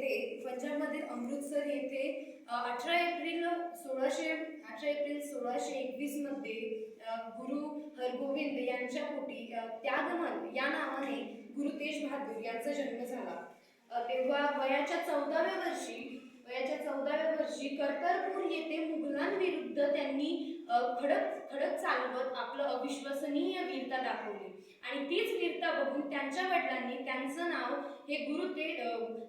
येथे पंजाबमधील अमृतसर येथे 18 एप्रिल 1621 मध्ये गुरु हरगोविंद यांच्या पोटी त्यागमल या नावाने गुरु तेज बहादूर यांचा जन्म झाला। तेव्हा वयाच्या 14व्या वर्षी कर्तारपूर येथे मुघलांविरुद्ध त्यांनी खडक चालवत आपलं अविश्वसनीय वीरता दाखवली आणि तीच वीरता बघून त्यांच्या वडिलांनी त्यांचं नाव हे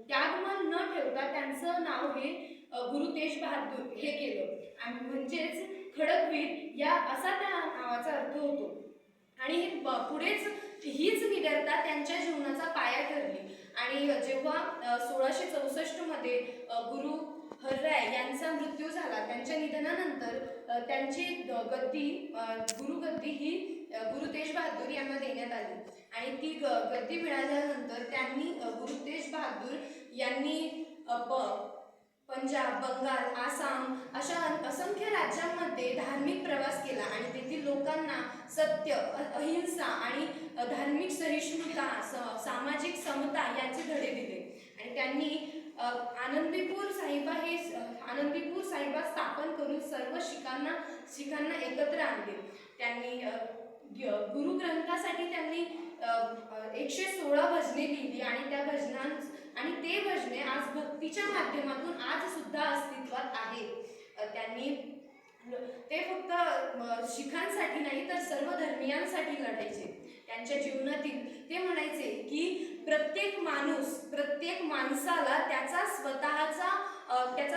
त्यागमल न ठेवता त्यांचं नाव हे गुरु तेज बहादूर हे केलं आणि म्हणजेच खडकवीर या असा त्या नावाचा अर्थ होतो। आणि पुढेच हीच निडरता त्यांच्या जीवनाचा पाया ठरली आणि जेव्हा 1664 मध्ये गुरु हरराय यांचा मृत्यू झाला, त्यांच्या निधनानंतर त्यांची गुरुगद्दी ही गुरु तेज बहादूर यांना देण्यात आली आणि ती गद्दी मिळाल्यानंतर त्यांनी गुरु तेज बहादूर यांनी पंजाब, बंगाल, आसाम अशा असंख्य राज्यांमध्ये धार्मिक प्रवास केला आणि तेथील लोकांना सत्य, अहिंसा आणि धार्मिक सहिष्णुता, सामाजिक समता यांचे धडे दिले आणि त्यांनी आनंदीपूर साहिबा स्थापन करून सर्व शिखांना एकत्र आणले। त्यांनी गुरु ग्रंथासाठी त्यांनी 116 भजने लिहिली आणि ते भजने आज भक्तीच्या माध्यमातून आज सुद्धा अस्तित्वात आहेत। ते फक्त शिखांसाठी नाही तर सर्व धर्मियांसाठी लढायचे। त्यांच्या जीवनातील ते म्हणायचे की प्रत्येक माणसाला त्याचा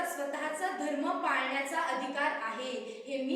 स्वतःचा धर्म पाळण्याचा अधिकार आहे, हे मी